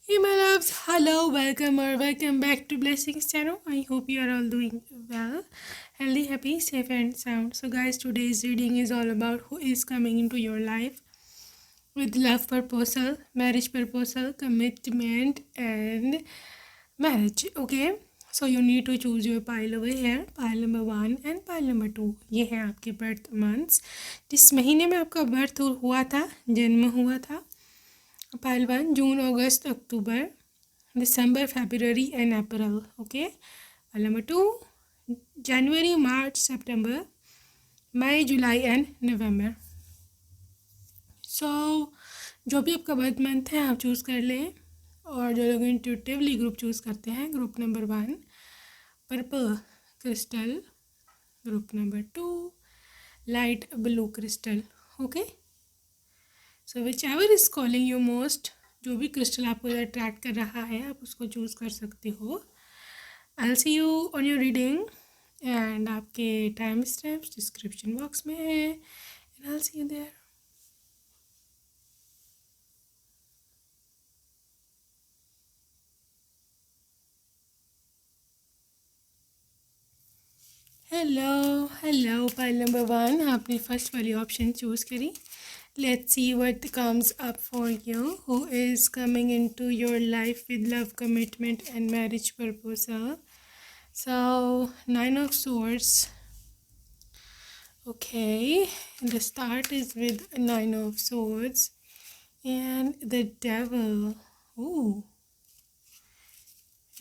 Hey my loves, hello, welcome back to Blessings channel. I hope you are all doing well, healthy, happy, safe and sound. So guys, today's reading is all about who is coming into your life with love proposal, marriage proposal, commitment and marriage. Okay, so you need to choose your pile over here, pile number 1 and pile number 2. ये है आपके birth months, जिस महीने में आपका birth हुआ था, जन्म हुआ था. Pile 1 June, August, October, December, February and April. Okay. Pile number 2 January, March, September, May, July and November. So जो भी आपका बर्थ मंथ है आप चूज़ कर लें. और जो लोग इंट्यूटिवली ग्रुप चूज़ करते हैं, group number 1 purple crystal, group number 2 light blue crystal. Okay, so which ever is calling you most, जो भी क्रिस्टल आपको अट्रैक्ट कर रहा है आप उसको चूज़ कर सकते हो. I will see you on your reading and आपके टाइम स्टैम्प्स डिस्क्रिप्शन बॉक्स में है and I will see you there. Hello pile number 1 आपने फर्स्ट वाली ऑप्शन चूज़ करी. Let's see what comes up for you. Who is coming into your life with love, commitment and marriage proposal? So 9 of swords. Okay, the start is with 9 of swords and the devil. Ooh,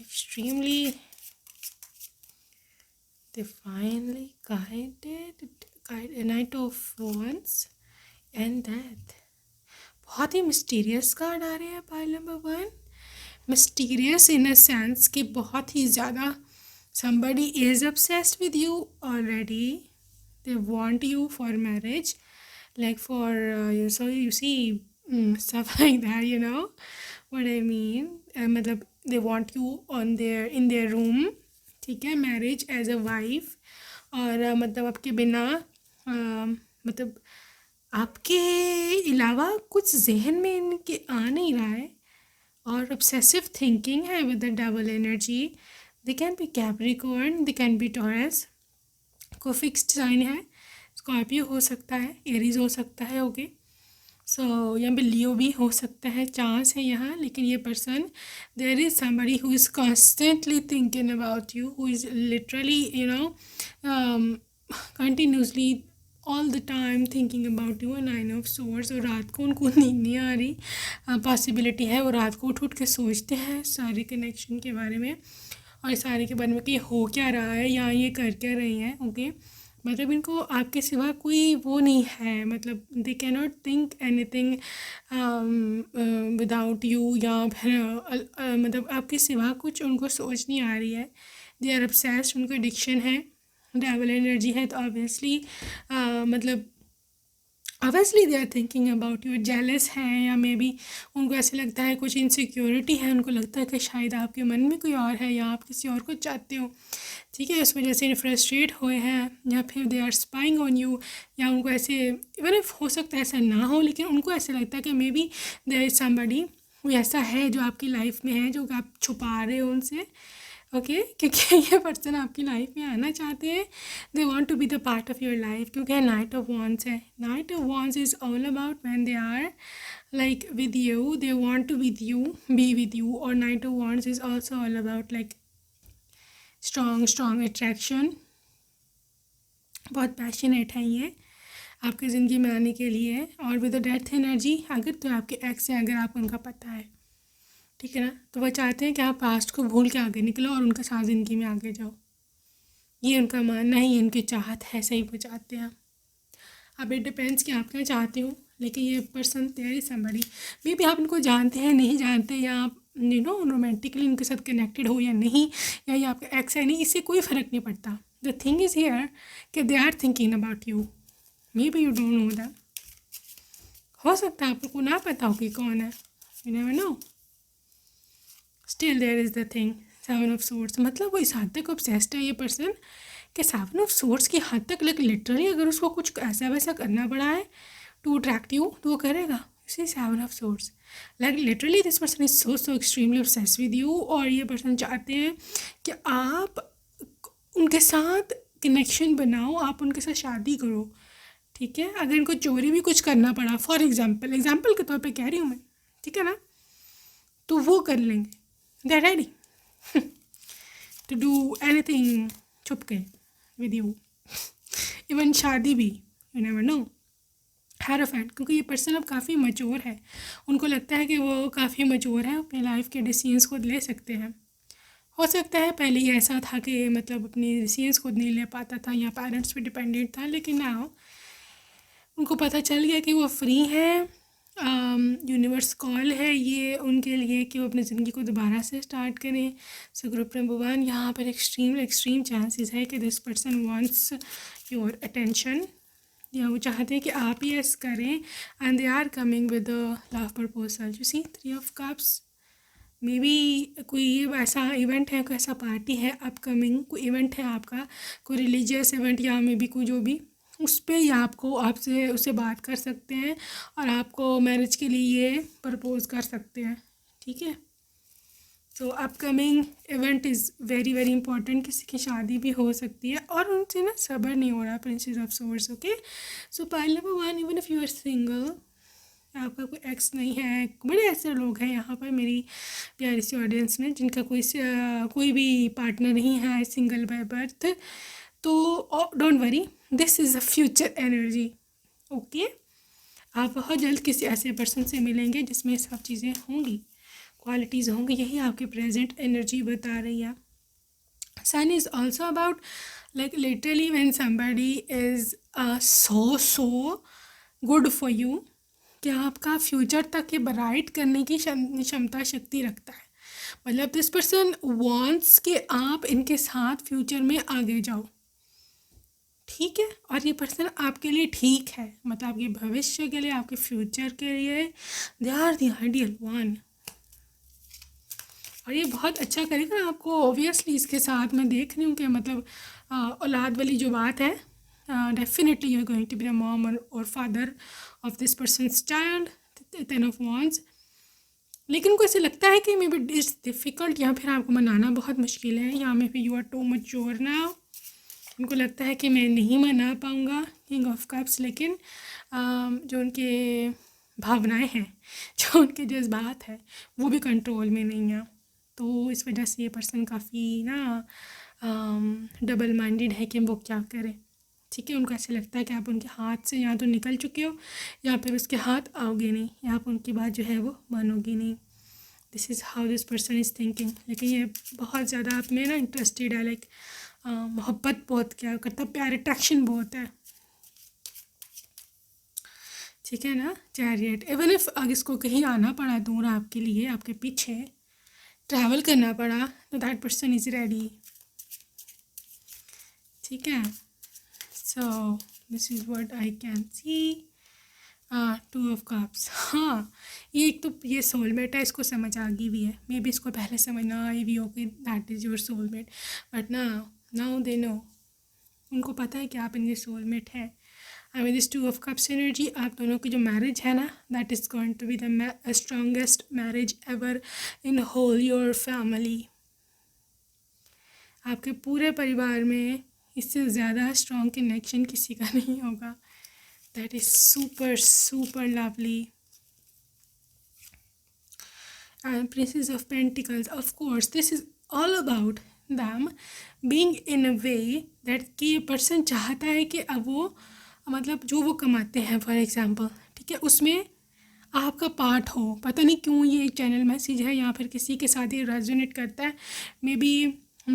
extremely divinely guided. Knight of wands and death. बहुत ही mysterious card आ रहे हैं pile number 1. Mysterious in a sense कि बहुत ही ज़्यादा somebody is obsessed with you already. They want you for marriage, like for so you see stuff like that, you know what I mean. मतलब they want you on their in their room. ठीक है, marriage as a wife. और मतलब आपके बिना मतलब आपके अलावा कुछ जहन में इनके आ नहीं रहा है. और ऑब्सेसिव थिंकिंग है with the double energy. They can be Capricorn, they can be taurus. को फिक्स्ड साइन है, स्कॉर्पियो हो सकता है, एरीज हो सकता है. ओके, सो यहाँ पे लियो भी हो सकता है, चांस है यहाँ. लेकिन ये person, there is somebody who is constantly thinking about you, who is literally continuously all the time thinking about you. 9 of swords. और रात को उनको नींद नहीं आ रही. पॉसिबिलिटी है वो रात को उठ के सोचते हैं सारे कनेक्शन के बारे में और सारे के बारे में कि हो क्या रहा है या ये कर क्या रही हैं. ओके, मतलब इनको आपके सिवा कोई वो नहीं है. मतलब they can not think anything without you. या फिर मतलब आपके सिवा कुछ उनको सोच नहीं आ रही है. दे आर obsessed, उनको एडिक्शन है, डेविल एनर्जी है. तो ऑब्वियसली मतलब obviously they are thinking about you. Jealous हैं या मे बी उनको ऐसे लगता है कुछ इनसिक्योरिटी है. उनको लगता है कि शायद आपके मन में कोई और है या आप किसी और को चाहते हो. ठीक है, इस वजह से फ्रस्ट्रेट हुए हैं या फिर they are spying on you. या उनको ऐसे इवन हो सकता है ऐसा ना हो, लेकिन उनको ऐसा लगता है कि maybe there is somebody कोई ऐसा है जो आपकी लाइफ में है जो आप छुपा रहे हो उनसे. ओके, क्योंकि ये पर्सन आपकी लाइफ में आना चाहते हैं. They want to be the part of your life. क्योंकि नाइट ऑफ वॉन्ड्स है. Knight of wands is all about when they are like with you, they want to with you, be with you. Or Knight of Wands is also all about like strong attraction. बहुत passionate हैं ये आपकी ज़िंदगी में आने के लिए. और विद द डेथ एनर्जी, अगर तो आपके एक्स हैं, अगर आप उनका पता है, ठीक है ना, तो वह चाहते हैं कि आप पास्ट को भूल के आगे निकलो और उनका साथ ज़िंदगी में आगे जाओ. ये उनका मानना है, ये उनकी चाहत है, सही वो चाहते हैं. अब इट डिपेंड्स कि आप क्या चाहते हो. लेकिन ये पर्सन तेरी समबडी, मे बी आप इनको जानते हैं नहीं जानते, या आप रोमांटिकली उनके साथ कनेक्टेड हो या नहीं, या ये आपका एक्स है नहीं, इससे कोई फ़र्क नहीं पड़ता. द थिंग इज़ हियर कि they are thinking about you. Maybe you don't know that. हो सकता है आपको ना पता हो कि कौन है, you never know. Still there is the thing. 7 of swords, मतलब वो इस हद तक ऑब्सेस्ड है ये पर्सन कि 7 ऑफ सोर्ड्स की हद तक. लिटरली अगर उसको कुछ ऐसा वैसा करना पड़ा है टू अट्रैक्ट यू तो वो करेगा. सी 7 of swords, like literally this person is so extremely obsessed with you, और ये पर्सन चाहते हैं कि आप उनके साथ कनेक्शन बनाओ, आप उनके साथ शादी करो, ठीक है। अगर इनको चोरी भी कुछ करना पड़ा, फॉर एग्जाम्पल के तौर पे कह रही हूँ मैं, ठीक है ना, तो वो कर लेंगे, they are ready to do anything छुप के विद यू, इवन शादी भी, यू नेवर नो, हैरोफेंट, क्योंकि ये पर्सन अब काफ़ी मच्योर है, उनको लगता है कि वो काफ़ी मच्योर है, अपने लाइफ के डिसीजंस खुद ले सकते हैं। हो सकता है पहले ही ऐसा था कि मतलब अपने डिसीजंस खुद नहीं ले पाता था या पेरेंट्स पे डिपेंडेंट था, लेकिन नाउ उनको पता चल गया कि वो फ्री हैं, यूनिवर्स कॉल है ये उनके लिए कि वो अपनी ज़िंदगी को दोबारा से स्टार्ट करें। सो ग्रुप नंबर 1, यहाँ पर एक्सट्रीम चांसेस है कि this person wants your attention, या वो चाहते हैं कि आप यस करें, and they are coming with a love proposal. You see 3 of cups, maybe कोई ऐसा इवेंट है, कोई ऐसा पार्टी है अपकमिंग, कोई इवेंट है आपका, कोई रिलीजियस इवेंट या मे बी कोई जो भी, उस पर या आपको आपसे उससे बात कर सकते हैं और आपको मैरिज के लिए ये प्रपोज कर सकते हैं, ठीक है। तो upcoming event is very very important, किसी की शादी भी हो सकती है और उनसे ना सब्र नहीं हो रहा, princess of swords, okay. So pile number 1, even if you are single, आपका कोई एक्स नहीं है, बड़े ऐसे लोग हैं यहाँ पर मेरी प्यारी सी ऑडियंस में जिनका कोई भी पार्टनर नहीं है, सिंगल बाय बर्थ, तो don't worry, this is a future energy, okay. आप बहुत जल्द किसी ऐसे पर्सन से मिलेंगे जिसमें सब चीज़ें होंगी, क्वालिटीज़ होंगी, यही आपकी प्रेजेंट एनर्जी बता रही है। Sun is also about like literally when somebody is so good for you, कि आपका फ्यूचर तक ये ब्राइट करने की क्षमता शक्ति रखता है। मतलब दिस पर्सन वांट्स कि आप इनके साथ फ्यूचर में आगे जाओ, ठीक है, और ये पर्सन आपके लिए ठीक है, मतलब आपके भविष्य के लिए, आपके फ्यूचर के लिए they are the ideal one, और ये बहुत अच्छा करेगा आपको। ऑब्वियसली इसके साथ मैं देख रही हूँ कि मतलब औलाद वाली जो बात है, definitely you are going to be the mom और father of this person's child, 10 of wands। लेकिन उनको ऐसे लगता है कि मे बी इट्स डिफ़िकल्ट, या फिर आपको मनाना बहुत मुश्किल है, या maybe you are too mature now, उनको लगता है कि मैं नहीं मना पाऊँगा, किंग ऑफ कप्स। लेकिन जो उनके भावनाएं हैं, जो उनके जज्बात है, वो भी कंट्रोल में नहीं है, तो इस वजह से ये पर्सन काफ़ी ना डबल माइंडेड है कि वो क्या करे, ठीक है। उनको ऐसे लगता है कि आप उनके हाथ से या तो निकल चुके हो या फिर उसके हाथ आओगे नहीं, या आप उनकी बात जो है वो मानोगी नहीं। This is how this person is thinking. लेकिन ये बहुत ज़्यादा आप में ना इंटरेस्टेड है, लाइक मोहब्बत बहुत क्या करता, प्यार अट्रैक्शन बहुत है, ठीक है ना। चैरियट, इवन इफ इसको कहीं आना पड़ा दूर आपके लिए, आपके पीछे ट्रैवल करना पड़ा, तो दैट पर्सन इज़ रेडी, ठीक है। सो this is what I can C. 2 of cups, हाँ, ये एक तो ये सोलमेट है, इसको समझ आ गई भी है, मे बी इसको पहले समझ ना आई भी हो कि that is your soulmate, but now they know, उनको पता है कि आप इनके सोलमेट हैं। I mean this 2 of cups energy, आप दोनों की जो मैरिज है ना, that is going to be the strongest marriage ever in whole your family. आपके पूरे परिवार में इससे ज़्यादा स्ट्रॉन्ग कनेक्शन किसी का नहीं होगा। That is super lovely. And princess of pentacles, of course this is all about them being in a way that कि ये पर्सन चाहता है कि अब वो मतलब जो वो कमाते हैं फॉर एग्जांपल, ठीक है, उसमें आपका पार्ट हो। पता नहीं क्यों ये एक चैनल मैसेज है, या फिर किसी के साथ ये रेजोनेट करता है, मे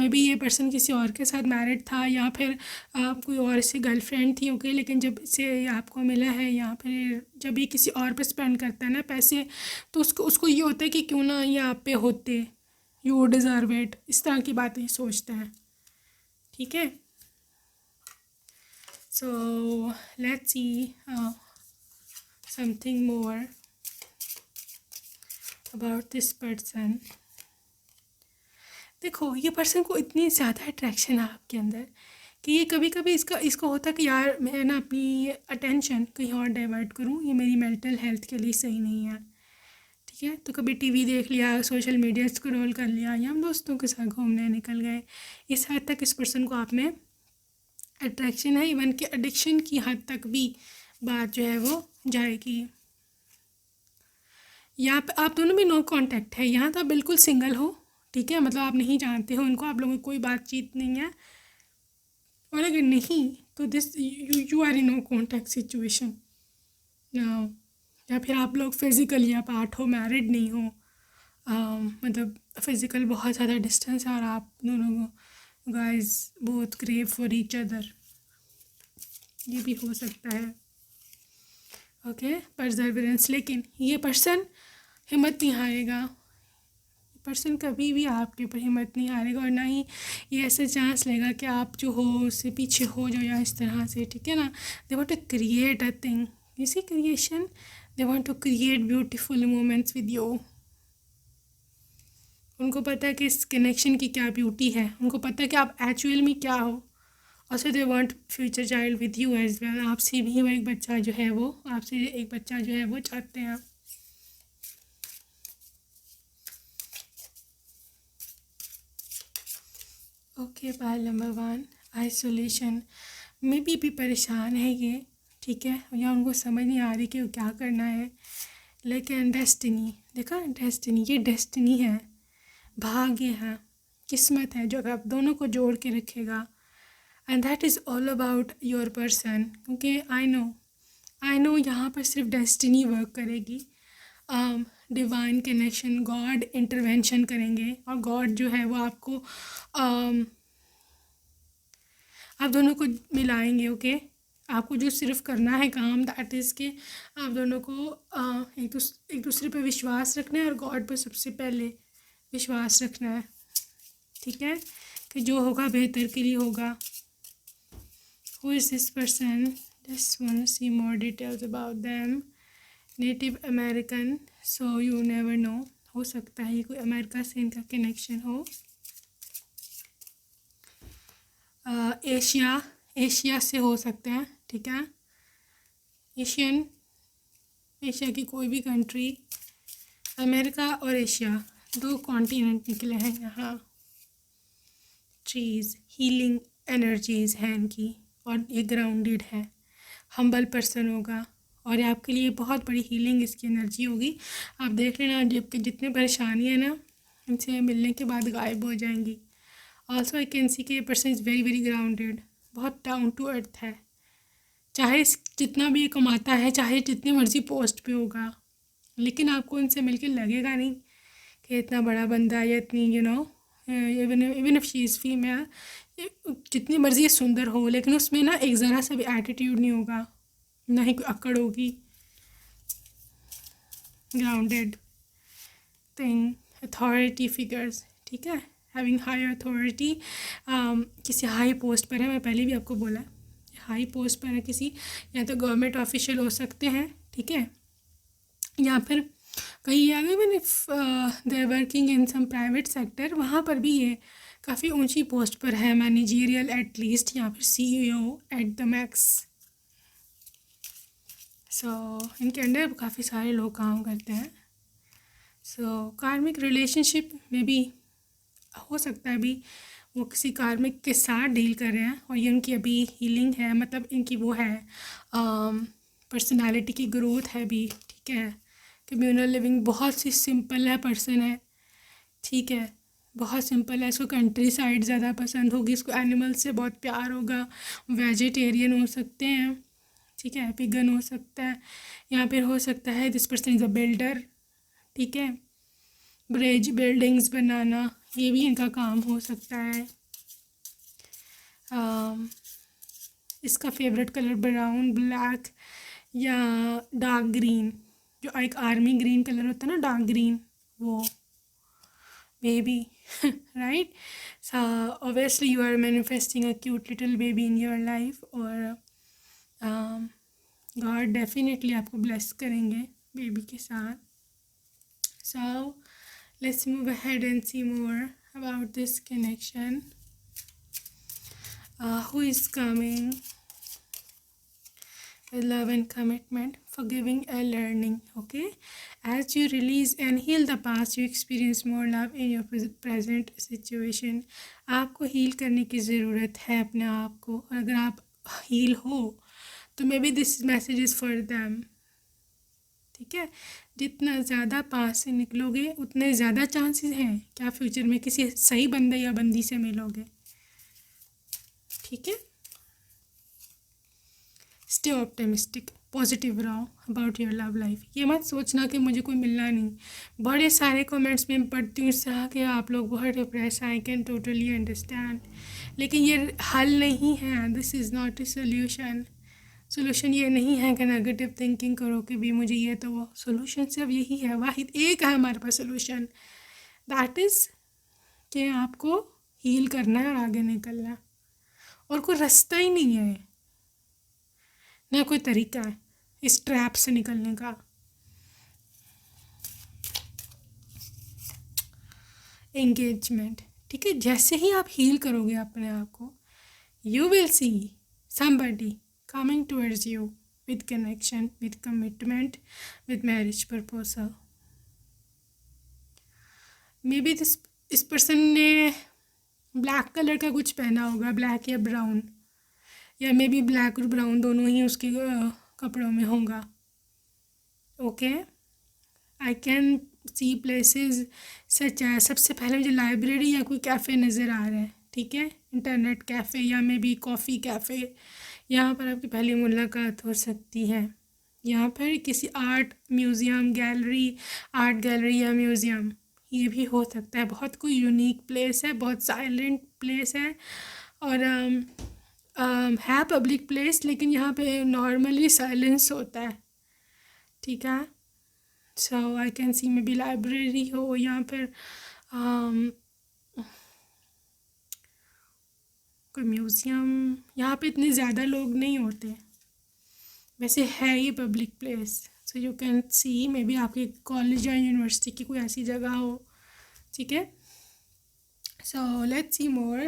बी ये पर्सन किसी और के साथ मैरिड था, या फिर कोई और से गर्लफ्रेंड थी, ओके, लेकिन जब से आपको मिला है, या फिर जब ये किसी और पे स्पेंड करता है ना पैसे, तो उसको ये होता है कि क्यों ना ये आप पे होते, यू डिज़र्व इट, इस तरह की बातें सोचता है, ठीक है। सो let's see something more about this person. देखो, ये पर्सन को इतनी ज़्यादा अट्रैक्शन है आपके अंदर कि ये कभी कभी इसको होता है कि यार मैं ना अपनी अटेंशन कहीं और डाइवर्ट करूँ, ये मेरी मेंटल हेल्थ के लिए सही नहीं है। ठीक है, तो कभी टीवी देख लिया, सोशल मीडिया स्क्रॉल कर लिया, या हम दोस्तों के साथ घूमने निकल गए, इस हद तक इस पर्सन को आप में अट्रैक्शन है, इवन कि एडिक्शन की हद तक भी बात जो है वो जाएगी। यहाँ पे आप दोनों में नो कांटेक्ट है, यहाँ तो आप बिल्कुल सिंगल हो। ठीक है, मतलब आप नहीं जानते हो उनको, आप लोगों की कोई बातचीत नहीं है। और अगर नहीं तो this you are in no contact situation, या फिर आप लोग फिज़िकली अपार्ट हो, मैरिड नहीं हो, मतलब फिज़िकल बहुत ज़्यादा डिस्टेंस है और आप दोनों को guys both crave for each other, ये भी हो सकता है। Okay, Perseverance. लेकिन ये पर्सन हिम्मत नहीं हारेगा, पर्सन कभी भी आपके ऊपर हिम्मत नहीं हारेगा, और ना ही ये ऐसे चांस लेगा कि आप जो हो उससे पीछे हो जाओ या इस तरह से। ठीक है ना, they want to create a thing, you see creation, they want to create beautiful moments with you. उनको पता है कि इस कनेक्शन की क्या ब्यूटी है, उनको पता है कि आप एक्चुअल में क्या हो। Also they want future child with you as well, आपसे भी वो एक बच्चा जो है वो, आपसे एक बच्चा जो है वो चाहते हैं आप। ओके, पाइल नंबर 1, आइसोलेशन में भी परेशान है ये। ठीक है, या उनको समझ नहीं आ रही कि वो क्या करना है। लेकिन डेस्टिनी, देखा डेस्टिनी, ये डेस्टिनी है, भाग्य है, किस्मत है जो आप दोनों को जोड़ के रखेगा। And that is all about your person, क्योंकि आई नो यहाँ पर सिर्फ डेस्टिनी वर्क करेगी, डिवाइन कनेक्शन, गॉड इंटरवेंशन करेंगे, और गॉड जो है वो आपको आप दोनों को मिलाएंगे। ओके, आपको जो सिर्फ करना है काम, दैट इज़ कि आप दोनों को एक दूसरे पर विश्वास रखना है, और गॉड पर सबसे पहले विश्वास रखना है। ठीक है, कि जो होगा बेहतर के लिए होगा। Who is this person, just want to see more details about them. Native American, so you never know, हो सकता है ये कोई अमेरिका से इनका कनेक्शन हो। एशिया से हो सकते हैं। ठीक है, एशिया की कोई भी कंट्री, अमेरिका और एशिया, 2 कॉन्टिनेंट निकले हैं यहाँ। ट्रीज, हीलिंग एनर्जीज हैं इनकी, और ये ग्राउंडेड है, हम्बल पर्सन होगा, और ये आपके लिए बहुत बड़ी हीलिंग इसकी एनर्जी होगी। आप देख लेना, जबकि जितनी परेशानी है ना, इनसे मिलने के बाद गायब हो जाएंगी। ऑल्सो आई कैन सी कि ये person is very very grounded, बहुत डाउन टू अर्थ है। चाहे जितना भी ये कमाता है, चाहे जितनी मर्जी पोस्ट पे होगा, लेकिन आपको इनसे मिलके लगेगा नहीं कि इतना बड़ा बंदा है, या इतनी even if she is female, जितनी मर्जी ये सुंदर हो, लेकिन उसमें ना एक ज़रा सा भी एटीट्यूड नहीं होगा, ना ही कोई अकड़ होगी। Grounded thing, authority figures. ठीक है, हैविंग हाई अथॉरिटी, किसी हाई पोस्ट पर है, मैं पहले भी आपको बोला है, हाई पोस्ट पर है किसी, या तो गवर्नमेंट ऑफिशियल हो सकते हैं। ठीक है, या फिर कहीं आगे मैंने they working in some private sector, वहाँ पर भी ये काफ़ी ऊंची पोस्ट पर है, मैनेजरियल एटलीस्ट, या फिर CEO एट द मैक्स। सो इनके अंडर काफ़ी सारे लोग काम करते हैं। सो कार्मिक रिलेशनशिप में भी हो सकता है अभी वो किसी कार्मिक के साथ डील कर रहे हैं, और ये उनकी अभी हीलिंग है, मतलब इनकी वो है पर्सनालिटी की ग्रोथ है अभी। ठीक है, कम्युनल लिविंग, बहुत सी सिंपल है पर्सन है। ठीक है, बहुत सिंपल है, इसको कंट्री साइड ज़्यादा पसंद होगी, इसको एनिमल से बहुत प्यार होगा, वेजिटेरियन हो सकते हैं। ठीक है, पिगन हो सकता है, या फिर हो सकता है this person is a builder. ठीक है, ब्रिज बिल्डिंग्स बनाना, ये भी इनका काम हो सकता है। इसका फेवरेट कलर ब्राउन, ब्लैक, या डार्क ग्रीन, जो एक आर्मी ग्रीन कलर होता है ना, डार्क ग्रीन, वो baby right, so obviously you are manifesting a cute little baby in your life, और God definitely आपको bless करेंगे बेबी के साथ। So let's move ahead and see more about this connection. who is coming with love and commitment, forgiving and learning. Okay, as you release and heal the past, you experience more love in your present situation. आपको heal करने की ज़रूरत है अपने आप को, और अगर आप हील हो तो may be this message is for them. ठीक है, जितना ज़्यादा पास से निकलोगे उतने ज़्यादा चांसेस हैं कि आप फ्यूचर में किसी सही बंदे या बंदी से मिलोगे. ठीक है, स्टे ऑप्टिमिस्टिक, पॉजिटिव रहो अबाउट योर लव लाइफ. ये मत सोचना कि मुझे कोई मिलना नहीं. बड़े सारे कमेंट्स में पढ़ती हूँ इस तरह के, आप लोग बहुत depress, I can totally understand, लेकिन ये हल नहीं है. This is not a solution. Solution ये नहीं है कि नेगेटिव थिंकिंग करो कि भी मुझे ये तो वो. सोल्यूशन सिर्फ यही है, वाहिद एक है हमारे पास सोल्यूशन, दैट इज़ कि आपको हील करना है और आगे निकलना है. और कोई रास्ता ही नहीं है, ना कोई तरीका है इस ट्रैप से निकलने का. एंगेजमेंट. ठीक है, जैसे ही आप हील करोगे अपने आप को, you will see somebody coming towards you with connection, with commitment, with marriage proposal. Maybe इस पर्सन ने ब्लैक कलर का कुछ पहना होगा, ब्लैक या ब्राउन, या मे बी ब्लैक और ब्राउन दोनों ही उसके कपड़ों में होगा. Okay, I can see places such है. सबसे पहले मुझे लाइब्रेरी या कोई कैफ़े नज़र आ रहा है. ठीक है, इंटरनेट कैफ़े या मे बी कॉफ़ी कैफ़े, यहाँ पर आपकी पहली मुलाकात हो सकती है. यहाँ पर किसी art museum, gallery, art gallery या म्यूज़ियम, ये भी हो सकता है. बहुत कोई यूनिक प्लेस है, बहुत साइलेंट प्लेस है, और है पब्लिक प्लेस, लेकिन यहाँ पे नॉर्मली साइलेंस होता है. ठीक है, so I can see maybe library हो, यहाँ पर कोई म्यूज़ियम. यहाँ पे इतने ज़्यादा लोग नहीं होते, वैसे है ये public place, so you can see may be आपके कॉलेज या यूनिवर्सिटी की कोई ऐसी जगह हो. ठीक है, सो let's C more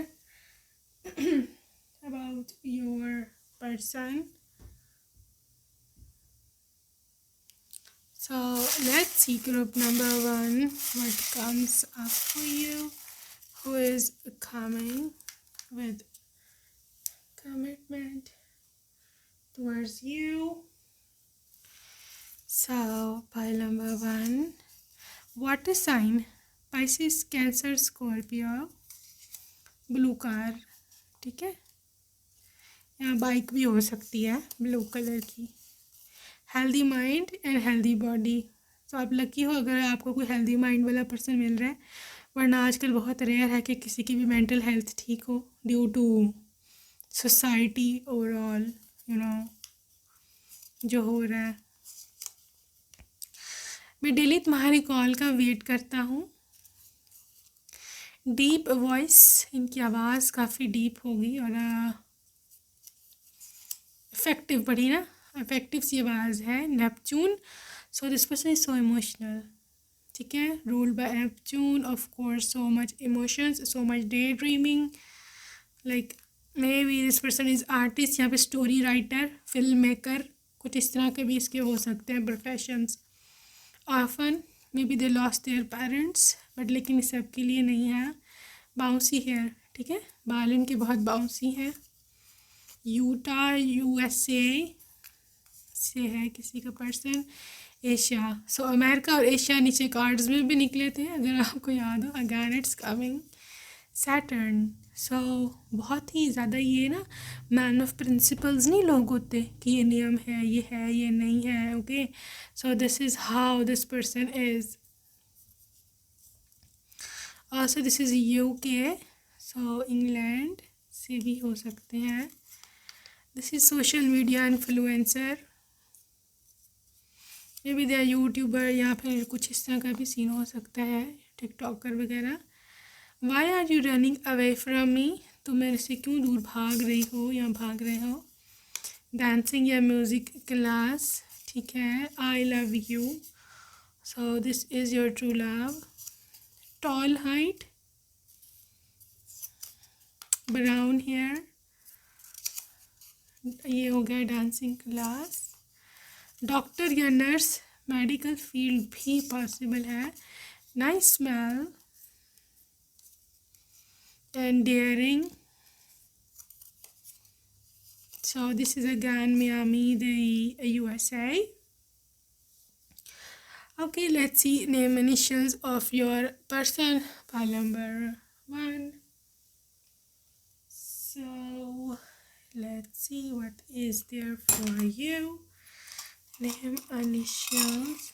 about your person. So let's see group number 1, what comes up for you, who is coming with commitment towards you. So pile number 1, water sign, Pisces, Cancer, Scorpio, blue car. ठीक है, यहाँ bike भी हो सकती है blue colour की. Healthy mind and healthy body. तो आप लकी हो अगर आपको कोई हेल्दी माइंड वाला पर्सन मिल रहा है, वरना आजकल बहुत रेयर है कि किसी की भी मेंटल हेल्थ ठीक हो due to society overall, you know जो हो रहा है. मैं डेली तुम्हारी कॉल का वेट करता हूँ. डीप वॉइस, इनकी आवाज़ काफ़ी डीप होगी और इफेक्टिव पड़ी ना, इफेक्टिव सी आवाज़ है. Neptune, so this person is so emotional. ठीक है, ruled by Neptune, of course so much emotions, so much day dreaming. Like may be this person is artist, यहाँ पे स्टोरी राइटर, फिल्म मेकर, कुछ इस तरह के भी इसके हो सकते हैं professions. Often maybe they lost their parents, but लेकिन इस सब के लिए नहीं है. Bouncy hair. ठीक है, बाल इनके बहुत बाउंसी हैं. यूटा, यूएसए से है किसी का पर्सन. एशिया, सो अमेरिका और एशिया नीचे कार्ड्स में भी निकले थे, अगर आपको याद हो. Again it's coming Saturn. So बहुत ही ज़्यादा ये ना मैन ऑफ प्रिंसिपल्स नहीं लोग होते कि ये नियम है, ये नहीं है. Okay, so this is how this person is. So this is UK, so England से भी हो सकते हैं. This is social media influencer, may be they YouTuber, या फिर कुछ इस तरह का भी सीन हो सकता है, टिकटॉकर वगैरह. Why are you running away from me, तो मेरे से क्यों दूर भाग रही हो या भाग रहे हो. डांसिंग या म्यूज़िक क्लास. ठीक है, I love you, so this is your true love. Tall height, brown hair, ये हो गया डांसिंग क्लास। डॉक्टर या नर्स, मेडिकल फील्ड भी पॉसिबल है। Nice smell and daring. So this is again Miami, the USA. Okay, let's see name initials of your person. File number 1. So let's see what is there for you. Name initials.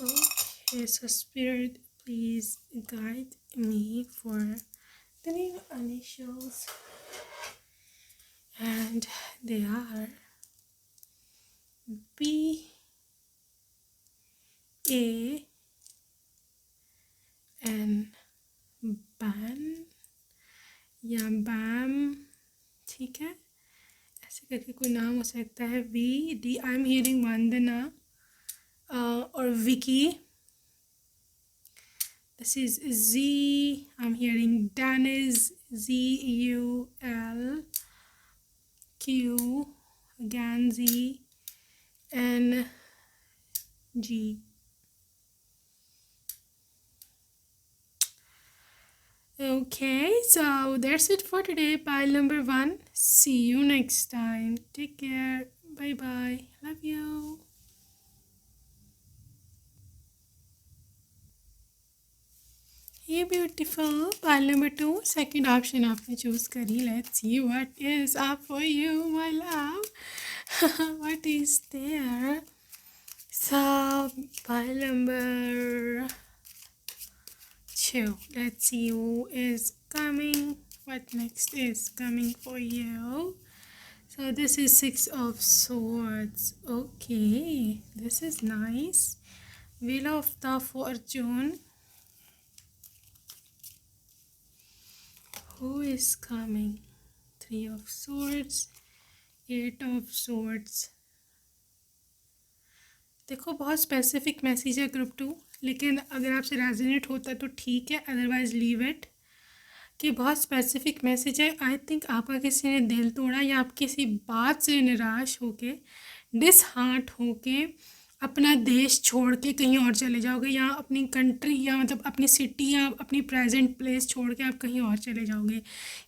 Okay, so Spirit, please guide me for the name initials. And they are B, A, N, ban या बैम, ठीक है, ऐसे करके कोई नाम हो सकता है। V D, I am hearing Vandana और Vicky. This is G, I am hearing Dennis, ZUL, Q, again Z, N, G. Okay, so that's it for today. Pile number 1. See you next time. Take care. Bye bye. Love you. Hey beautiful. Pile number 2. Second option आपने choose करी. Let's see what is up for you, my love. What is there? So pile number 2. Let's see who is coming. What next is coming for you? So this is 6 of Swords. Okay, this is nice. Wheel of the Fortune. Who is coming? 3 of Swords, 8 of Swords. देखो बहुत specific message है group 2, लेकिन अगर आपसे resonate होता है तो ठीक है, अदरवाइज लीव इट। कि बहुत स्पेसिफिक मैसेज है। आई थिंक आपका किसी ने दिल तोड़ा या आप किसी बात से निराश होके, डिसहार्ट होके अपना देश छोड़ के कहीं और चले जाओगे, या अपनी कंट्री या मतलब अपनी सिटी या अपनी प्रेजेंट प्लेस छोड़ के आप कहीं और चले जाओगे।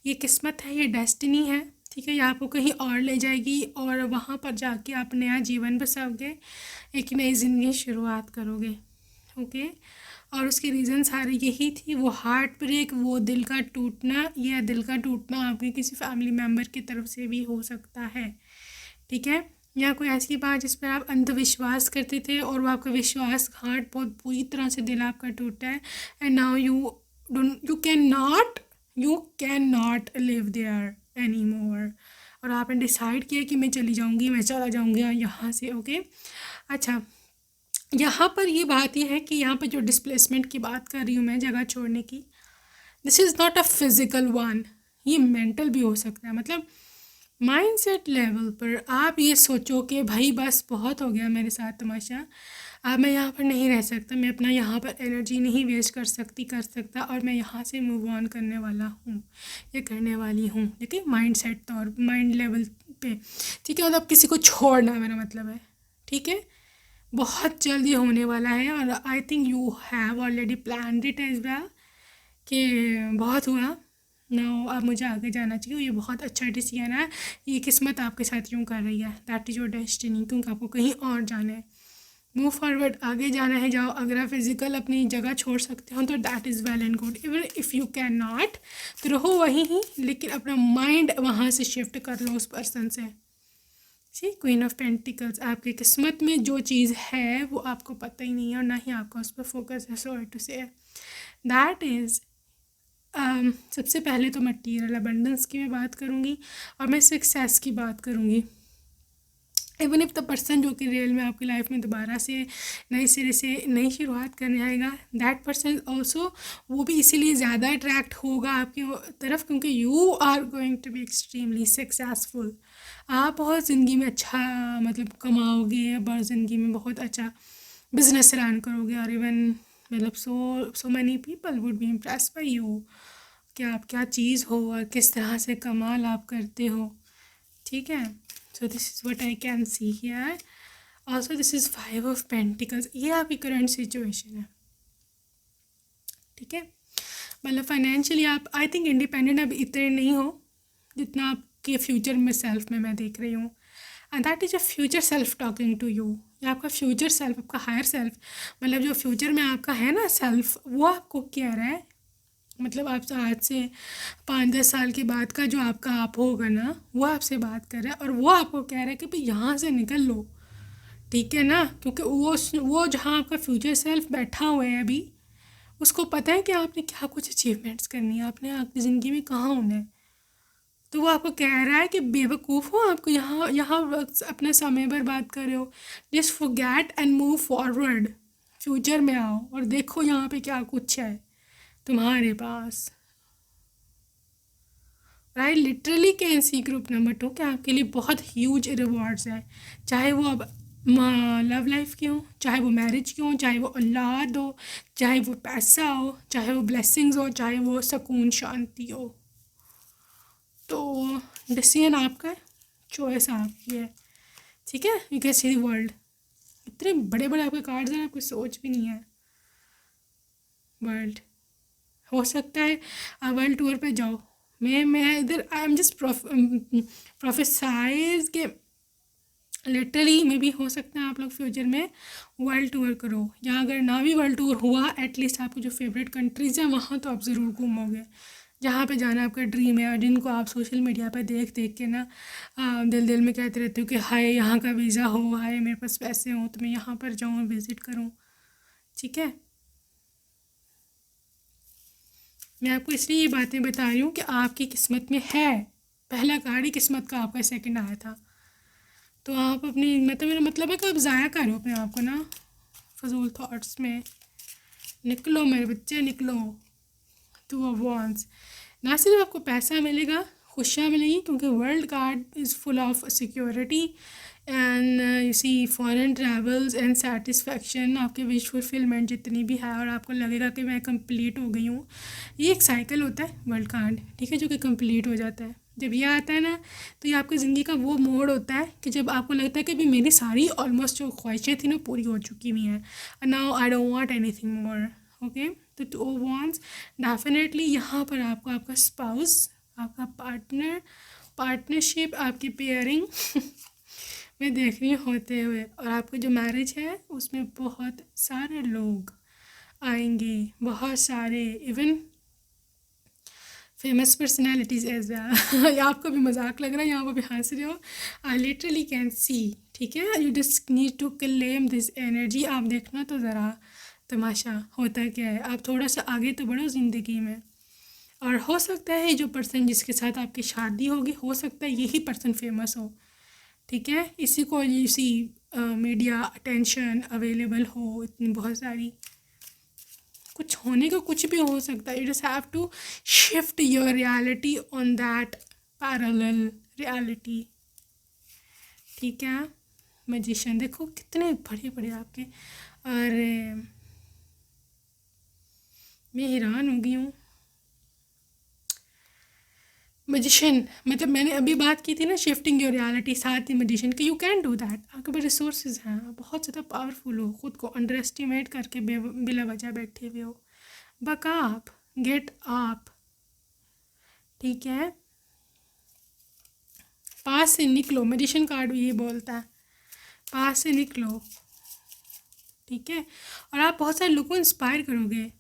ये किस्मत है, ये डेस्टिनी है, ठीक है। ये आपको कहीं और ले जाएगी और वहाँ पर जाके आप नया जीवन बसाओगे, एक नई ज़िंदगी शुरुआत करोगे। ओके, और उसके रीज़न सारे यही थी, वो हार्ट ब्रेक, वो दिल का टूटना। यह दिल का टूटना आपके किसी फैमिली मेम्बर की तरफ से भी हो सकता है, ठीक है। या कोई ऐसी बात जिस पर आप अंधविश्वास करते थे और वो आपका विश्वासघात बहुत बुरी तरह से दिल आपका टूटा है। And now you can not live there any more. और आपने डिसाइड किया कि मैं चली जाऊँगी, मैं चला जाऊँगी यहाँ से। ओके, अच्छा, यहाँ पर ये बात ये है कि यहाँ पर जो डिस्प्लेसमेंट की बात कर रही हूँ मैं, जगह छोड़ने की, this is not a physical one, ये मेंटल भी हो सकता है। मतलब माइंडसेट लेवल पर आप ये सोचो कि भाई बस बहुत हो गया मेरे साथ तमाशा, अब मैं यहाँ पर नहीं रह सकता, मैं अपना यहाँ पर एनर्जी नहीं वेस्ट कर सकता, और मैं यहाँ से मूव ऑन करने वाला हूँ या करने वाली हूँ। लेकिन माइंडसेट तौर, माइंड लेवल पे, ठीक है। मतलब किसी को छोड़ना मेरा मतलब है, ठीक है। बहुत जल्दी होने वाला है और I think you have already planned it as well कि बहुत हुआ नो, अब मुझे आगे जाना चाहिए। ये बहुत अच्छा डिसीजन है, ये किस्मत आपके साथ यूँ कर रही है, दैट इज़ योर डेस्टिनी, क्योंकि आपको कहीं और जाना है। मूव फॉरवर्ड, आगे जाना है, जाओ। अगर आप फिज़िकल अपनी जगह छोड़ सकते हो तो that is well and good. Even if you can not तो रहो वहीं ही, लेकिन अपना माइंड वहाँ से शिफ्ट कर लो उस पर्सन से। सी क्वीन ऑफ पेंटिकल्स, आपकी किस्मत में जो चीज़ है वो आपको पता ही नहीं है और ना ही आपका उस पर फोकस है। Sorry to say that is सबसे पहले तो मटीरियल अबंडेंस की मैं बात करूँगी और मैं सक्सेस की बात करूँगी। इवन इफ द पर्सन जो कि रियल में आपकी लाइफ में दोबारा से नए सिरे से नई शुरुआत करने आएगा, दैट पर्सन ऑल्सो, वो भी इसीलिए ज़्यादा अट्रैक्ट होगा आपकी तरफ क्योंकि you are going to be extremely successful. आप बहुत ज़िंदगी में अच्छा मतलब कमाओगे, बहुत ज़िंदगी में बहुत अच्छा बिजनेस रन करोगे, और इवन मतलब so many people would be impress by you कि आप क्या चीज़ हो और किस तरह से कमाल आप करते हो, ठीक है। सो this is what I can see here. Also this is 5 of pentacles, ये आपकी करंट सिचुएशन है, ठीक है। मतलब फाइनेंशियली आप आई थिंक इंडिपेंडेंट अब इतने नहीं हो जितना आपके फ्यूचर में सेल्फ में मैं देख रही हूँ। And that is a future self talking to you. या आपका फ्यूचर सेल्फ, आपका हायर सेल्फ, मतलब जो फ्यूचर में आपका है ना सेल्फ, वो आपको कह रहा है, मतलब आप आज से 5-10 साल के बाद का जो आपका आप होगा ना, वो आपसे बात कर रहा है और वो आपको कह रहा है कि भाई यहाँ से निकल लो, ठीक है ना। क्योंकि वो जहाँ आपका फ्यूचर सेल्फ बैठा हुआ है अभी, उसको पता है कि आपने क्या कुछ अचीवमेंट्स करनी है, आपने आपकी ज़िंदगी में कहाँ होना है। तो वो आपको कह रहा है कि बेवकूफ़ हो, आपको यहाँ यहाँ अपना समय बर्बाद कर रहे हो। Just forget and move forward, future में आओ और देखो यहाँ पे क्या कुछ है तुम्हारे पास। I literally can see group number 2 कि आपके लिए बहुत ह्यूज रिवॉर्ड्स हैं, चाहे वो अब लव लाइफ के हो, चाहे वो मैरिज के हो, चाहे वो औलाद हो, चाहे वो पैसा हो, चाहे वो ब्लेसिंग्स हो, चाहे वो सुकून शांति हो। तो डिसीजन आपका है, चॉइस आपकी है, ठीक है। You can see the world. इतने बड़े बड़े आपके कार्ड्स हैं, आपकी सोच भी नहीं है। वर्ल्ड हो सकता है आप वर्ल्ड टूर पे जाओ, मैं इधर आई एम जस्ट प्रोफेसाइज के लिटरली में भी हो सकता है आप लोग फ्यूचर में वर्ल्ड टूर करो, या अगर ना भी वर्ल्ड टूर हुआ एटलीस्ट आपको जो फेवरेट कंट्रीज़ हैं वहाँ तो आप ज़रूर घूमोगे, जहाँ पे जाना आपका ड्रीम है और जिनको आप सोशल मीडिया पे देख देख के ना दिल दिल में कहते रहते हो कि हाय यहाँ का वीज़ा हो, हाय मेरे पास पैसे हों तो मैं यहाँ पर जाऊँ विज़िट करूँ, ठीक है। मैं आपको इसलिए ये बातें बता रही हूँ कि आपकी किस्मत में है, पहला कार्ड ही किस्मत का आपका सेकंड आया था। तो आप अपनी मतलब मेरा मतलब है कि आप ज़ाया करो अपने आप को ना फजूल थॉट्स में। निकलो मेरे बच्चे, निकलो। टू ऑफ वॉन्ड्स, ना सिर्फ आपको पैसा मिलेगा, खुशियाँ मिलेंगी, क्योंकि world card is full of security and you see foreign travels and satisfaction, आपके विश फुलफिलमेंट जितनी भी है और आपको लगेगा कि मैं कंप्लीट हो गई हूँ। ये एक साइकिल होता है वर्ल्ड कार्ड, ठीक है, जो कि कंप्लीट हो जाता है। जब ये आता है ना तो ये आपकी ज़िंदगी का वो मोड़ होता है कि जब आपको लगता है कि अभी मेरी सारी ऑलमोस्ट जो ख्वाहिशें थी ना पूरी हो चुकी हुई हैं, now I don't want anything more, okay. तो टू वॉन्ट्स डेफिनेटली यहाँ पर आपको आपका स्पाउस, आपका पार्टनर, पार्टनरशिप, आपकी पेयरिंग मैं देख रही हूँ होते हुए, और आपको जो मैरिज है उसमें बहुत सारे लोग आएंगे, बहुत सारे even famous personalities as well. आपको भी मजाक लग रहा है, यहाँ पर भी हंस रहे हो, आई लिटरली कैन सी, ठीक है। You just need to claim this energy. आप देखना तो ज़रा तमाशा होता क्या है, आप थोड़ा सा आगे तो बढ़ो ज़िंदगी में, और हो सकता है जो पर्सन जिसके साथ आपकी शादी होगी, हो सकता है यही पर्सन फेमस हो, ठीक है। इसी को इसी मीडिया अटेंशन अवेलेबल हो इतनी बहुत सारी, कुछ होने का कुछ भी हो सकता है। You just have to shift your reality on that parallel reality, ठीक है। मैजिशियन देखो कितने बड़े बड़े आपके, अरे मैं हैरान हो गई हूँ। मैजिशियन मतलब मैंने अभी बात की थी ना शिफ्टिंग योर रियलिटी, साथ ही मैजिशियन कि यू कैन डू दैट। आपके पास रिसोर्सेज हैं, आप बहुत ज़्यादा पावरफुल हो, खुद को अंडर एस्टिमेट करके बिला वजह बैठे हुए हो। बक आप, गेट आप, ठीक है, पास से निकलो। मैजिशियन कार्ड भी ये बोलता है पास से निकलो, ठीक है। और आप बहुत सारे लोगों को इंस्पायर करोगे।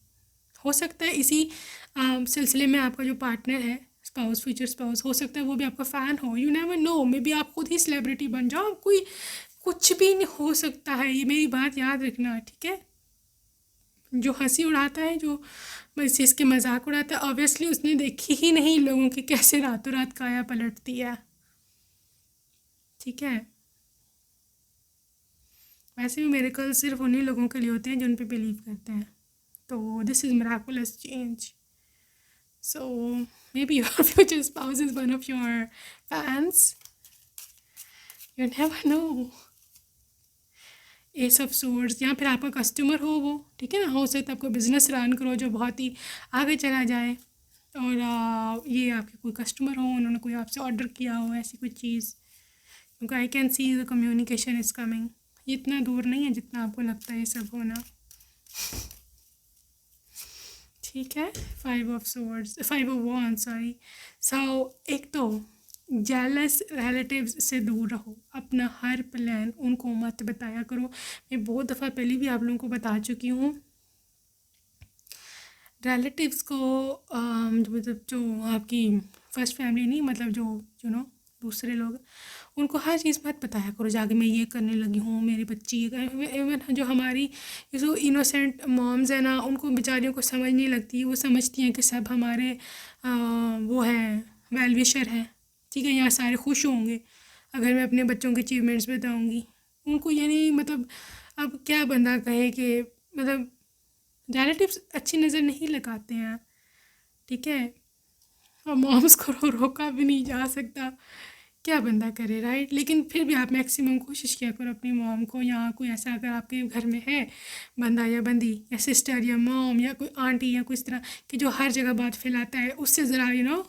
हो सकता है इसी सिलसिले में आपका जो पार्टनर है, स्पाउस, फ्यूचर स्पाउस, हो सकता है वो भी आपका फ़ैन हो, you never no, may be आप खुद ही सेलिब्रिटी बन जाओ, कोई कुछ भी नहीं हो सकता है, ये मेरी बात याद रखना, ठीक है। जो हंसी उड़ाता है, जो इस चीज़ के मजाक उड़ाता है, ऑब्वियसली उसने देखी ही नहीं लोगों की कैसे रातों रात काया पलटती है, ठीक है। वैसे भी मिरेकल सिर्फ उन्हीं लोगों के लिए होते हैं जो उन पे बिलीव करते हैं। तो this is miraculous change. So maybe your future spouse is one of your fans. You never know. S of swords, या फिर आपका कस्टमर हो वो, ठीक है ना। हो सकता है आपको बिज़नेस रन करो जो बहुत ही आगे चला जाए, और ये आपके कोई कस्टमर हो, उन्होंने कोई आपसे ऑर्डर किया हो ऐसी कोई चीज़, क्योंकि आई can see the communication is coming. ये इतना दूर नहीं है जितना आपको लगता है ये सब होना। ठीक है, 5 of wands सॉरी। सो एक तो जेलस रिलेटिव्स से दूर रहो, अपना हर प्लान उनको मत बताया करो। मैं बहुत दफ़ा पहले भी आप लोगों को बता चुकी हूँ, रिलेटिव्स को मतलब जो आपकी फर्स्ट फैमिली नहीं, मतलब जो दूसरे लोग, उनको हर चीज़ मत बताया करो जाके मैं ये करने लगी हूँ, मेरी बच्ची ये। इवन जो हमारी जो इनोसेंट मॉम्स है ना, उनको बेचारियों को समझ नहीं लगती। वो समझती हैं कि सब हमारे वो हैं, वेल विशर हैं, ठीक है, यहाँ सारे खुश होंगे अगर मैं अपने बच्चों के अचीवमेंट्स बताऊँगी। उनको ये नहीं, मतलब अब क्या बंदा कहे कि मतलब रिलेटिव्स अच्छी नज़र नहीं लगाते हैं, ठीक है। और मॉम्स को रोका भी नहीं जा सकता, क्या बंदा करे, राइट। लेकिन फिर भी आप मैक्सिमम कोशिश किया करो अपनी मॉम को, या कोई ऐसा अगर आपके घर में है बंदा या बंदी या सिस्टर या मॉम या कोई आंटी या कोई इस तरह कि जो हर जगह बात फैलाता है, उससे ज़रा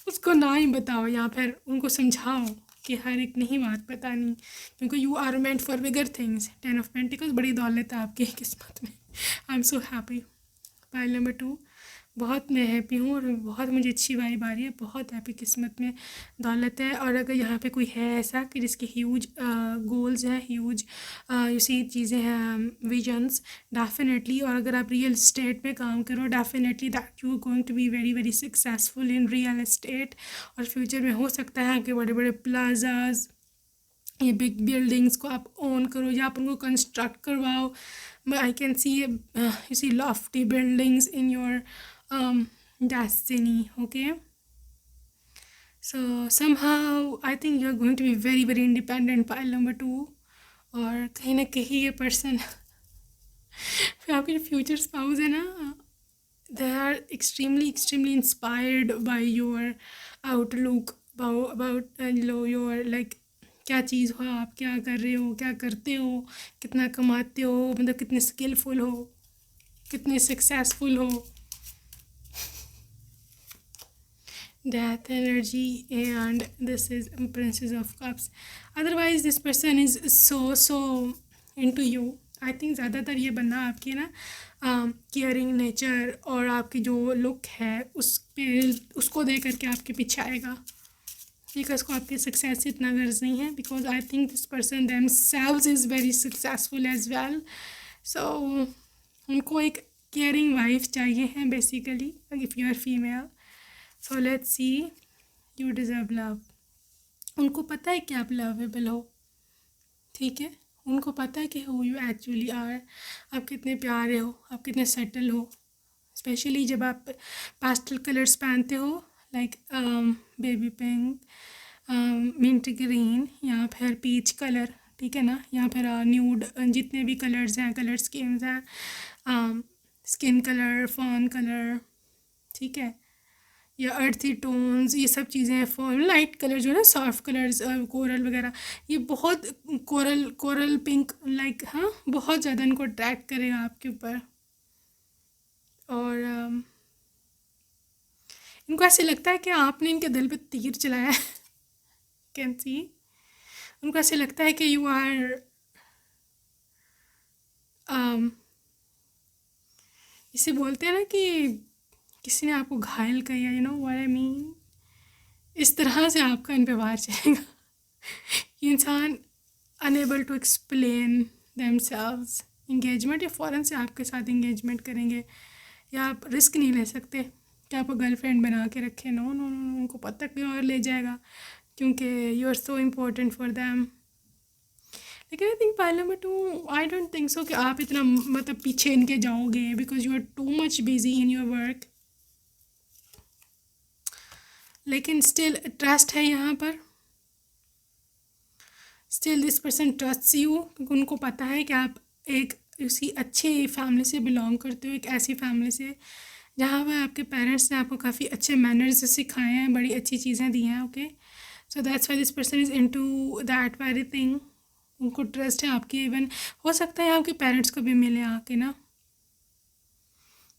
उसको ना ही बताओ, या फिर उनको समझाओ कि हर एक नहीं बात बतानी, क्योंकि you are meant for bigger things. 10 of Pentacles, बड़ी दौलत है आपकी किस्मत में। I am so happy. Pile number 2, बहुत मैं हैप्पी हूँ और बहुत मुझे अच्छी वाइब आ रही है, बहुत हैप्पी, किस्मत में दौलत है। और अगर यहाँ पे कोई है ऐसा कि जिसके ह्यूज गोल्स हैं, ह्यूज इसी चीज़ें हैं, विजन्स, डेफिनेटली। और अगर आप रियल इस्टेट में काम करो, definitely that you are going to be very very successful in real estate. और फ्यूचर में हो सकता है आपके बड़े बड़े प्लाजाज, ये बिग बिल्डिंग्स को आप ओन करो या आप उनको कंस्ट्रक्ट करवाओ। I can see you see lofty buildings in your destiny, okay? So somehow I think you're going to be very very independent, pile number 2। और कहीं ना कहीं ये पर्सन फिर आपके जो फ्यूचर स्पाउस है ना, they are extremely inspired by your outlook about your like क्या चीज़ हो, आप क्या कर रहे हो, क्या करते हो, कितना कमाते हो, मतलब कितने स्किलफुल हो, कितने सक्सेसफुल हो। Death energy, and this is Princess of Cups। Otherwise this person is so into you। I think ज़्यादातर ये बंदा आपकी ना केयरिंग नेचर और आपकी जो लुक है उस पे, उसको दे करके आपके पीछे आएगा, बिकॉज को आपकी सक्सेस से इतना गर्ज नहीं है, because I think this person themselves is very successful as well. So उनको एक केयरिंग वाइफ चाहिए है basically, if you are female. So let's see, you deserve love. उनको पता है कि आप लवेबल हो, ठीक है, उनको पता है कि हु यू एक्चुअली आर, आप कितने प्यारे हो, आप कितने सेटल हो। स्पेशली जब आप पास्टल कलर्स पहनते हो, like baby pink, mint green या फिर पीच कलर, ठीक है ना, या फिर न्यूड, जितने भी कलर्स हैं, कलर स्कीम्स हैं, स्किन कलर, फॉन कलर, ठीक है, या अर्थी टोन्स, ये सब चीज़ें, फॉर लाइट कलर जो है ना, सॉफ्ट कलर्स, कोरल वगैरह, ये बहुत कोरल पिंक लाइक, हाँ, बहुत ज़्यादा इनको अट्रैक्ट करेगा आपके ऊपर। और इनको ऐसे लगता है कि आपने इनके दिल पे तीर चलाया है। कैन सी, उनको ऐसे लगता है कि यू आर इसे बोलते हैं ना कि किसी ने आपको घायल किया, you know what I mean, इस तरह से आपका इन पे वार चलेगा। ये इंसान unable to explain themselves. Engagement या फ़ौरन से आपके साथ इंगेजमेंट करेंगे, या आप रिस्क नहीं ले सकते कि आपको गर्लफ्रेंड बना के रखें। नो नो नो, उनको पता कहीं और ले जाएगा, क्योंकि you are so important for them. लेकिन I think pile number 2, I don't think so कि आप इतना मतलब पीछे इनके जाओगे, because you are too much busy in your work. लेकिन स्टिल ट्रस्ट है यहाँ पर, still this person trusts you, क्योंकि उनको पता है कि आप एक उसी अच्छे फैमिली से बिलोंग करते हो, एक ऐसी फैमिली से जहाँ पर आपके पेरेंट्स ने आपको काफ़ी अच्छे मैनर्स सिखाए हैं, बड़ी अच्छी चीज़ें दी हैं, okay. So that's why this person is into that very thing. उनको ट्रस्ट है आपकी, इवन हो सकता है आपके पेरेंट्स को भी मिले आके ना,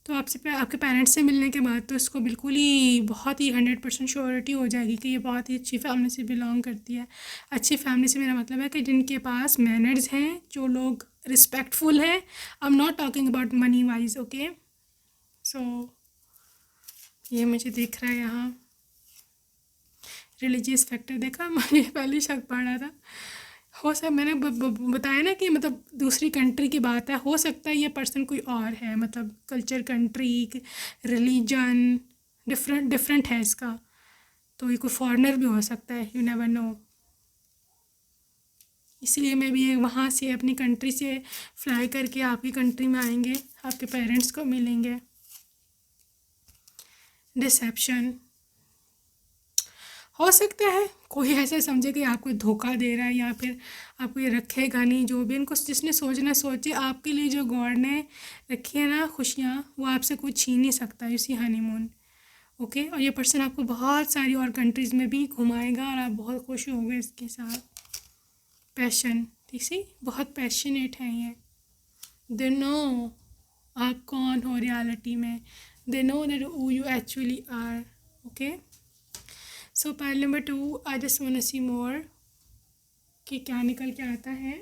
तो आपसे आपके पेरेंट्स से मिलने के बाद तो इसको बिल्कुल ही बहुत ही 100% श्योरिटी हो जाएगी कि ये बहुत ही अच्छी फैमिली से बिलोंग करती है। अच्छी फैमिली से मेरा मतलब है कि जिनके पास मैनर्स हैं, जो लोग रिस्पेक्टफुल हैं। I am not talking about money wise, okay. So ये मुझे दिख रहा है यहाँ। रिलीजियस फैक्टर देखा, मुझे पहले शक पड़ रहा था। हो सकता, मैंने बताया ना कि मतलब दूसरी कंट्री की बात है, हो सकता है ये पर्सन कोई और है, मतलब culture, country, religion different different है इसका। तो ये कोई फॉरेनर भी हो सकता है, यू नेवर नो। इसलिए मैं भी वहाँ से अपनी कंट्री से फ्लाई करके आपकी कंट्री में आएंगे, आपके पेरेंट्स को मिलेंगे। डिसेप्शन हो सकता है कोई ऐसा समझे कि आपको धोखा दे रहा है या फिर आपको ये रखेगा नहीं। जो भी इनको जिसने सोचना सोचे, आपके लिए जो गॉड ने रखी है ना खुशियाँ, वो आपसे कुछ छीन नहीं सकता इसी हनीमून, ओके। और ये पर्सन आपको बहुत सारी और कंट्रीज़ में भी घुमाएगा और आप बहुत खुश होंगे इसके साथ। पैशन, ठीक सी, बहुत पैशनेट है ये। दे नो आप कौन हो रियलिटी में, they know that who you actually are, okay. So pile number 2, I just want to see more कि क्या निकल के आता है।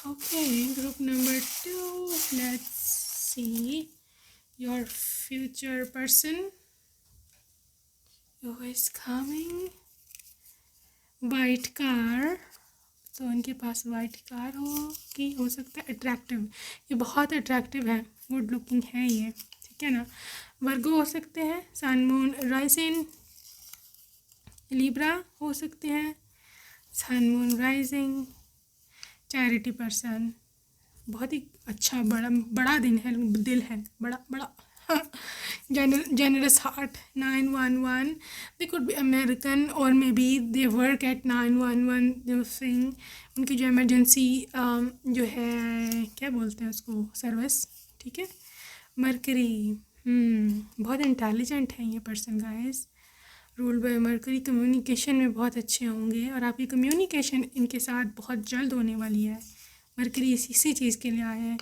Okay, group number 2, let's see your future person who is coming. White car, तो उनके पास white car हो सकता है। अट्रैक्टिव, ये बहुत अट्रैक्टिव है, गुड लुकिंग है ये, ठीक है ना। वर्गो हो सकते हैं, सन मून राइजिंग। लिब्रा हो सकते हैं, sun moon rising. Charity person, बहुत ही अच्छा, बड़ा बड़ा दिल है, बड़ा बड़ा generous heart। 911, they could be American or maybe they work at 911 जो थिंग, उनकी जो इमरजेंसी जो है क्या बोलते हैं उसको, सर्विस, ठीक है। मरकरी, बहुत इंटेलिजेंट है ये person guys, rule by mercury. Communication में बहुत अच्छे होंगे और आपकी कम्युनिकेशन इनके साथ बहुत जल्द होने वाली है। मरकरी इसी चीज़ के लिए आए हैं।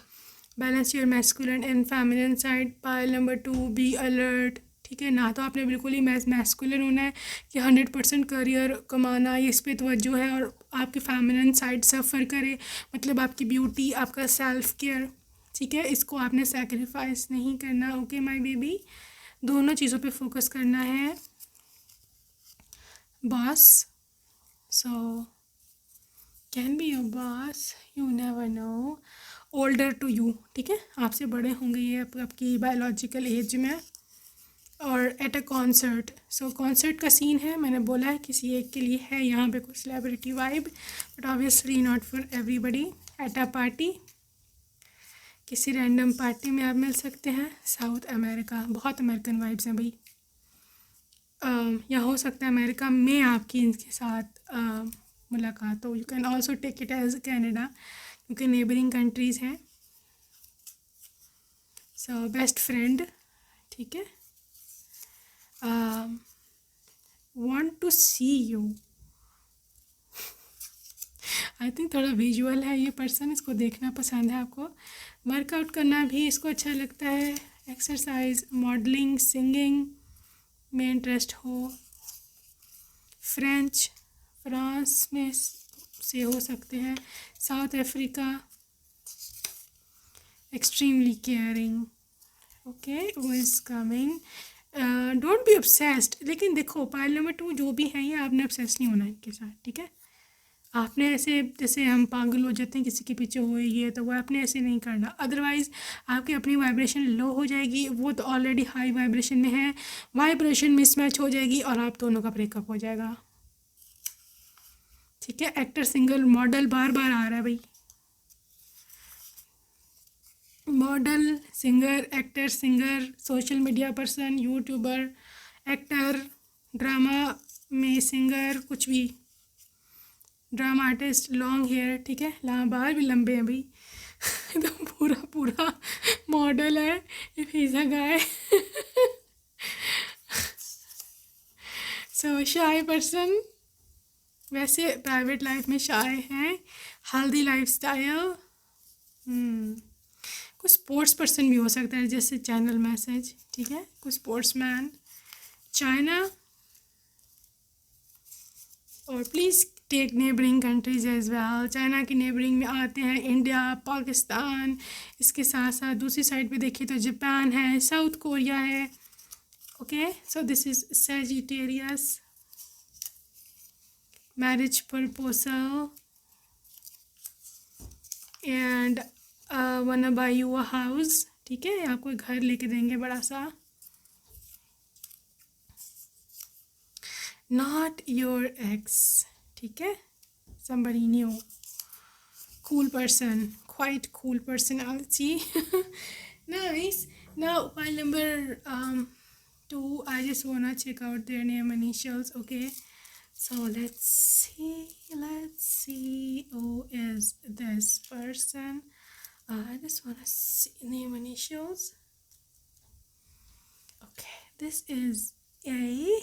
Balance your masculine and feminine side. Pile number 2, be alert, ठीक है ना। तो आपने बिल्कुल ही मैस्कुलिन होना है कि 100% करियर कमाना, इस पे तवज्जो है, और आपकी फेमिनिन साइड सफ़र करे, मतलब आपकी ब्यूटी, आपका सेल्फ केयर, ठीक है, इसको आपने सेक्रीफाइस नहीं करना, ओके माय बेबी। दोनों चीज़ों पे फोकस करना है। Boss, so can be your boss, you never know. Older to you, ठीक है, आपसे बड़े होंगे ये आपकी बायोलॉजिकल एज में। और at a concert, so concert का सीन है, मैंने बोला है किसी एक के लिए है यहाँ पे कुछ celebrity vibe, but obviously not for everybody. At a party, किसी रैंडम पार्टी में आप मिल सकते हैं। साउथ अमेरिका, बहुत अमेरिकन वाइब्स हैं भाई। या हो सकता है अमेरिका में आपकी इनके साथ मुलाकात हो। You can also take it as Canada, क्योंकि नेबरिंग कंट्रीज़ हैं। सो बेस्ट फ्रेंड, ठीक है। Want to see you, I think थोड़ा विजुअल है ये पर्सन, इसको देखना पसंद है आपको। वर्कआउट करना भी इसको अच्छा लगता है। एक्सरसाइज, मॉडलिंग, सिंगिंग में इंटरेस्ट हो। फ्रांस में से हो सकते हैं। South Africa, extremely caring, okay, वो is coming. Don't be obsessed, लेकिन देखो पाइल नंबर 2 जो भी है ये, आपने ऑब्सेस नहीं होना इनके साथ, ठीक है। आपने ऐसे, जैसे हम पागल हो जाते हैं किसी के पीछे हुए ये, तो वो आपने ऐसे नहीं करना, अदरवाइज़ आपकी अपनी वाइब्रेशन लो हो जाएगी, वो तो ऑलरेडी हाई वाइब्रेशन में है, वाइब्रेशन मिसमैच हो जाएगी और आप दोनों का ब्रेकअप हो जाएगा, ठीक है। एक्टर, सिंगर, मॉडल, बार बार आ रहा है भाई, model, singer, actor, singer, social media person, YouTuber, actor, drama में सिंगर, कुछ भी, ड्रामा आर्टिस्ट, लॉन्ग हेयर, ठीक है, बाल भी लंबे हैं भाई तो पूरा पूरा मॉडल है, if is a guy. So shy person, वैसे प्राइवेट लाइफ में शाय हैं। हेल्दी लाइफस्टाइल, हम्म कोई स्पोर्ट्स पर्सन भी हो सकता है, जैसे चैनल मैसेज, ठीक है, कोई स्पोर्ट्स मैन। चाइना, और please take neighbouring countries as well. China की नेबरिंग में आते हैं इंडिया, पाकिस्तान, इसके साथ साथ दूसरी साइड पे देखिए तो जापान है, साउथ कोरिया है। Okay, so this is Sagittarius, marriage proposal, and wanna buy you a house, ठीक है, आपको एक घर लेके देंगे बड़ा सा। नॉट योर एक्स, ठीक है, somebody new, cool person, quite cool personality. Nice. Now file number 2, I just wanna check out their name initials. Okay, so let's see who is this person. I just wanna see name initials. Okay, this is A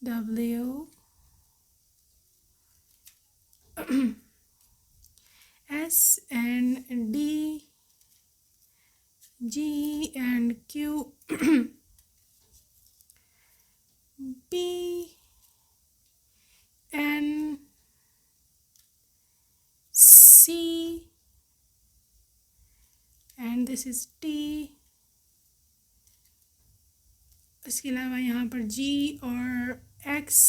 W S and D G and Q B N C, and this is T। इसके अलावा यहाँ पर G और X,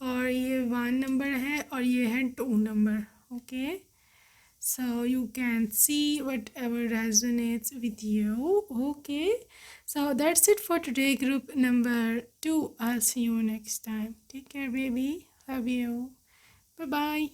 और ये 1 number है और ये है 2 number. Okay, so you can see whatever resonates with you. Okay, so that's it for today, group number 2. I'll see you next time. Take care, baby. Love you. Bye bye.